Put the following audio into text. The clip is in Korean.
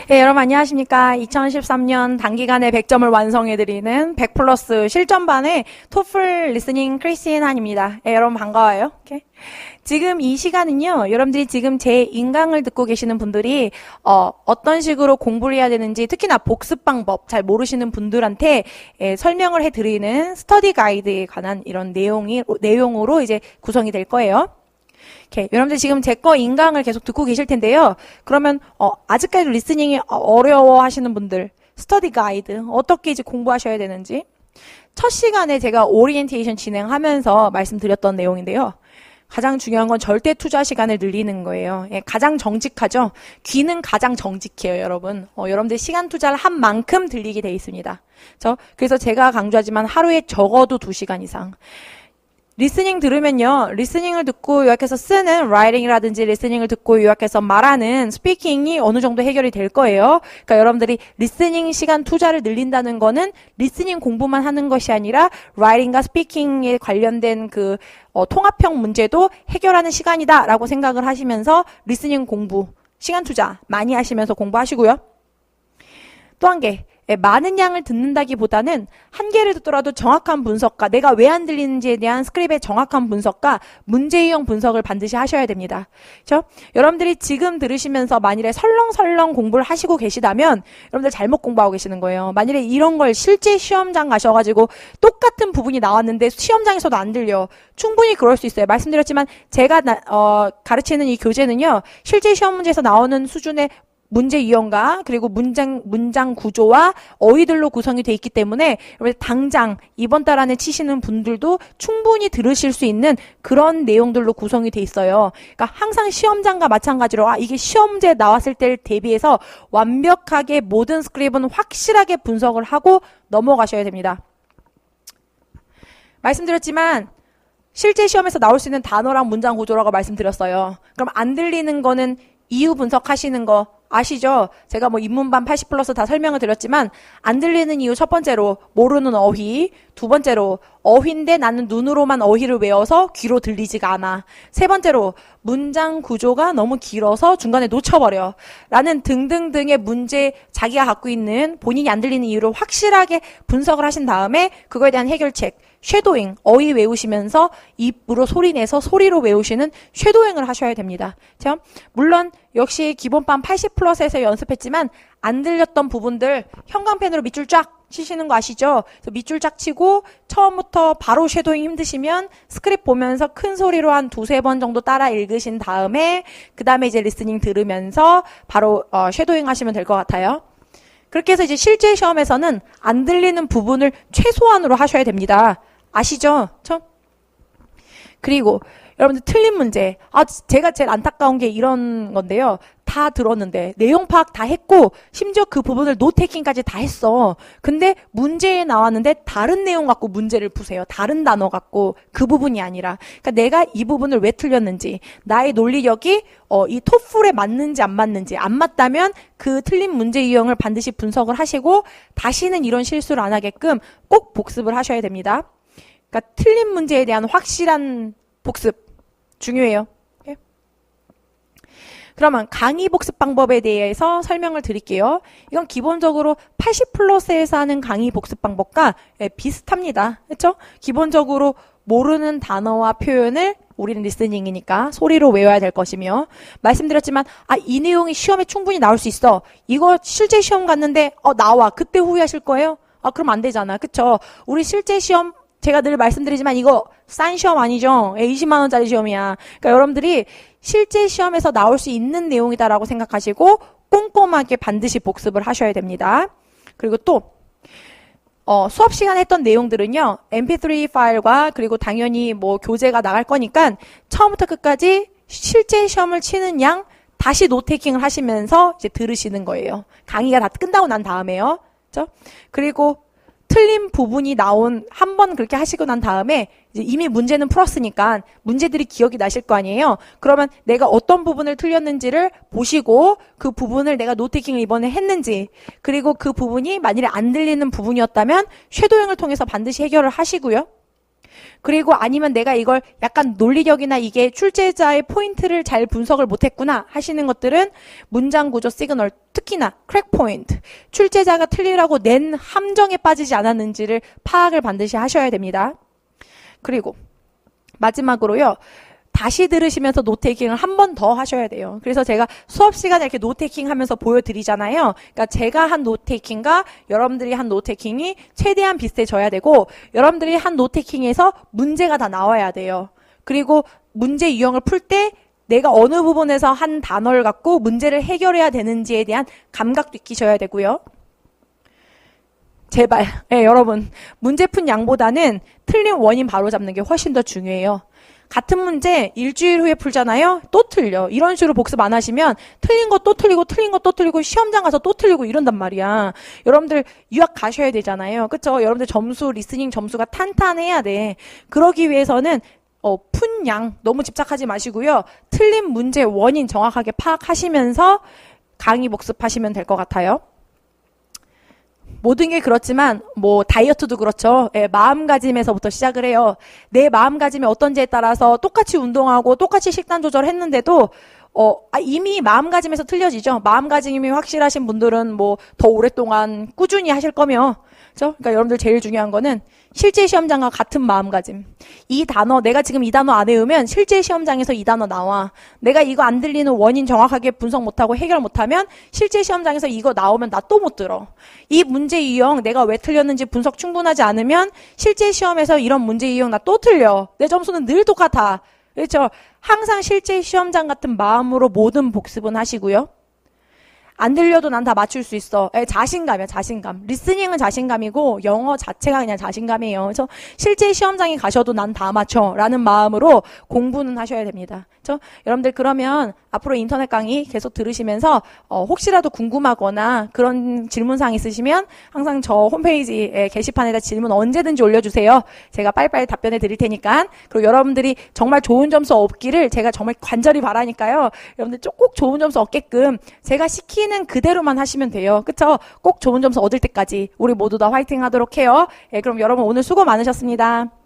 네, 여러분 안녕하십니까. 2013년 단기간에 100점을 완성해드리는 100플러스 실전반의 토플 리스닝 크리스틴 한입니다. 네, 여러분 반가워요. 오케이. 지금 이 시간은요, 여러분들이 지금 제 인강을 듣고 계시는 분들이 어떤 식으로 공부를 해야 되는지, 특히나 복습 방법 잘 모르시는 분들한테 설명을 해드리는 스터디 가이드에 관한 이런 내용으로 이제 구성이 될 거예요. 오케이. 여러분들 지금 제 거 인강을 계속 듣고 계실 텐데요. 그러면 아직까지 리스닝이 어려워 하시는 분들, 스터디 가이드 어떻게 이제 공부하셔야 되는지 첫 시간에 제가 오리엔테이션 진행하면서 말씀드렸던 내용인데요. 가장 중요한 건 절대 투자 시간을 늘리는 거예요. 예, 가장 정직하죠. 귀는 가장 정직해요, 여러분. 여러분들 시간 투자를 한 만큼 들리게 돼 있습니다. 그래서 제가 강조하지만 하루에 적어도 2시간 이상. 리스닝 들으면요, 리스닝을 듣고 요약해서 쓰는 라이팅이라든지 리스닝을 듣고 요약해서 말하는 스피킹이 어느 정도 해결이 될 거예요. 그러니까 여러분들이 리스닝 시간 투자를 늘린다는 거는 리스닝 공부만 하는 것이 아니라 라이팅과 스피킹에 관련된 통합형 문제도 해결하는 시간이다라고 생각을 하시면서 리스닝 공부, 시간 투자 많이 하시면서 공부하시고요. 또 한 개. 많은 양을 듣는다기보다는 한 개를 듣더라도 정확한 분석과 내가 왜 안 들리는지에 대한 스크립의 정확한 분석과 문제 유형 분석을 반드시 하셔야 됩니다. 그렇죠? 여러분들이 지금 들으시면서 만일에 설렁설렁 공부를 하시고 계시다면 여러분들 잘못 공부하고 계시는 거예요. 만일에 이런 걸 실제 시험장 가셔가지고 똑같은 부분이 나왔는데 시험장에서도 안 들려. 충분히 그럴 수 있어요. 말씀드렸지만 제가 가르치는 이 교재는요. 실제 시험 문제에서 나오는 수준의 문제 유형과 그리고 문장 구조와 어휘들로 구성이 돼 있기 때문에 당장 이번 달 안에 치시는 분들도 충분히 들으실 수 있는 그런 내용들로 구성이 돼 있어요. 그러니까 항상 시험장과 마찬가지로 이게 시험지에 나왔을 때를 대비해서 완벽하게 모든 스크립은 확실하게 분석을 하고 넘어가셔야 됩니다. 말씀드렸지만 실제 시험에서 나올 수 있는 단어랑 문장 구조라고 말씀드렸어요. 그럼 안 들리는 거는 이유 분석하시는 거 아시죠? 제가 입문반 80플러스 다 설명을 드렸지만 안 들리는 이유 첫 번째로 모르는 어휘, 두 번째로 어휘인데 나는 눈으로만 어휘를 외워서 귀로 들리지가 않아. 세 번째로 문장 구조가 너무 길어서 중간에 놓쳐버려. 라는 등등등의 문제 자기가 갖고 있는 본인이 안 들리는 이유를 확실하게 분석을 하신 다음에 그거에 대한 해결책, 쉐도잉, 어휘 외우시면서 입으로 소리내서 소리로 외우시는 쉐도잉을 하셔야 됩니다. 물론 역시 기본반 80플러스에서 연습했지만 안 들렸던 부분들 형광펜으로 밑줄 쫙 치시는 거 아시죠? 그래서 밑줄 쫙 치고 처음부터 바로 쉐도잉 힘드시면 스크립트 보면서 큰 소리로 한 2-3번 정도 따라 읽으신 다음에 그 다음에 이제 리스닝 들으면서 바로 쉐도잉 하시면 될 것 같아요. 그렇게 해서 이제 실제 시험에서는 안 들리는 부분을 최소한으로 하셔야 됩니다. 아시죠? 그리고 여러분들 틀린 문제. 제가 제일 안타까운 게 이런 건데요. 다 들었는데 내용 파악 다 했고 심지어 그 부분을 노테킹까지 다 했어. 근데 문제에 나왔는데 다른 내용 갖고 문제를 푸세요. 다른 단어 갖고 그 부분이 아니라. 그러니까 내가 이 부분을 왜 틀렸는지, 나의 논리력이 이 토플에 맞는지 안 맞는지, 안 맞다면 그 틀린 문제 유형을 반드시 분석을 하시고 다시는 이런 실수를 안 하게끔 꼭 복습을 하셔야 됩니다. 그러니까 틀린 문제에 대한 확실한 복습 중요해요. 오케이? 그러면 강의 복습 방법에 대해서 설명을 드릴게요. 이건 기본적으로 80플러스에서 하는 강의 복습 방법과 비슷합니다. 그렇죠? 기본적으로 모르는 단어와 표현을 우리는 리스닝이니까 소리로 외워야 될 것이며, 말씀드렸지만 이 내용이 시험에 충분히 나올 수 있어. 이거 실제 시험 갔는데 나와. 그때 후회하실 거예요? 그럼 안 되잖아. 그쵸? 우리 실제 시험 제가 늘 말씀드리지만 이거 싼 시험 아니죠? 20만 원짜리 시험이야. 그러니까 여러분들이 실제 시험에서 나올 수 있는 내용이다라고 생각하시고 꼼꼼하게 반드시 복습을 하셔야 됩니다. 그리고 또 수업 시간에 했던 내용들은요, mp3 파일과 그리고 당연히 교재가 나갈 거니까 처음부터 끝까지 실제 시험을 치는 양 다시 노테이킹을 하시면서 이제 들으시는 거예요. 강의가 다 끝나고 난 다음에요. 그렇죠? 그리고 틀린 부분이 한 번 그렇게 하시고 난 다음에 이제 이미 문제는 풀었으니까 문제들이 기억이 나실 거 아니에요. 그러면 내가 어떤 부분을 틀렸는지를 보시고 그 부분을 내가 노테이킹을 이번에 했는지, 그리고 그 부분이 만일에 안 들리는 부분이었다면 쉐도잉을 통해서 반드시 해결을 하시고요. 그리고 아니면 내가 이걸 약간 논리력이나 이게 출제자의 포인트를 잘 분석을 못했구나 하시는 것들은 문장 구조 시그널, 특히나 크랙 포인트, 출제자가 틀리라고 낸 함정에 빠지지 않았는지를 파악을 반드시 하셔야 됩니다. 그리고 마지막으로요. 다시 들으시면서 노테이킹을 한 번 더 하셔야 돼요. 그래서 제가 수업 시간에 이렇게 노테이킹 하면서 보여드리잖아요. 그러니까 제가 한 노테이킹과 여러분들이 한 노테이킹이 최대한 비슷해져야 되고 여러분들이 한 노테이킹에서 문제가 다 나와야 돼요. 그리고 문제 유형을 풀 때 내가 어느 부분에서 한 단어를 갖고 문제를 해결해야 되는지에 대한 감각도 익히셔야 되고요. 제발, 여러분, 문제 푼 양보다는 틀린 원인 바로잡는 게 훨씬 더 중요해요. 같은 문제 일주일 후에 풀잖아요. 또 틀려. 이런 식으로 복습 안 하시면 틀린 거 또 틀리고 틀린 거 또 틀리고 시험장 가서 또 틀리고 이런단 말이야. 여러분들 유학 가셔야 되잖아요. 그쵸? 여러분들 점수, 리스닝 점수가 탄탄해야 돼. 그러기 위해서는 푼 양 너무 집착하지 마시고요. 틀린 문제 원인 정확하게 파악하시면서 강의 복습하시면 될 것 같아요. 모든 게 그렇지만 뭐 다이어트도 그렇죠. 마음가짐에서부터 시작을 해요. 내 마음가짐이 어떤지에 따라서 똑같이 운동하고 똑같이 식단 조절했는데도 이미 마음가짐에서 틀려지죠. 마음가짐이 확실하신 분들은 뭐 더 오랫동안 꾸준히 하실 거며, 그렇죠? 그러니까 여러분들 제일 중요한 거는 실제 시험장과 같은 마음가짐. 이 단어, 내가 지금 이 단어 안 외우면 실제 시험장에서 이 단어 나와. 내가 이거 안 들리는 원인 정확하게 분석 못하고 해결 못하면 실제 시험장에서 이거 나오면 나 또 못 들어. 이 문제 유형 내가 왜 틀렸는지 분석 충분하지 않으면 실제 시험에서 이런 문제 유형 나 또 틀려. 내 점수는 늘 똑같아. 그렇죠? 항상 실제 시험장 같은 마음으로 모든 복습은 하시고요. 안 들려도 난 다 맞출 수 있어. 자신감이야, 자신감. 리스닝은 자신감이고 영어 자체가 그냥 자신감이에요. 그래서 실제 시험장에 가셔도 난 다 맞춰 라는 마음으로 공부는 하셔야 됩니다. 그렇죠? 여러분들 그러면 앞으로 인터넷 강의 계속 들으시면서 혹시라도 궁금하거나 그런 질문사항 있으시면 항상 저 홈페이지 게시판에다 질문 언제든지 올려주세요. 제가 빨리빨리 답변해 드릴 테니까. 그리고 여러분들이 정말 좋은 점수 얻기를 제가 정말 간절히 바라니까요. 여러분들 꼭 좋은 점수 얻게끔 제가 시키는 그대로만 하시면 돼요. 그쵸? 꼭 좋은 점수 얻을 때까지 우리 모두 다 화이팅 하도록 해요. 그럼 여러분 오늘 수고 많으셨습니다.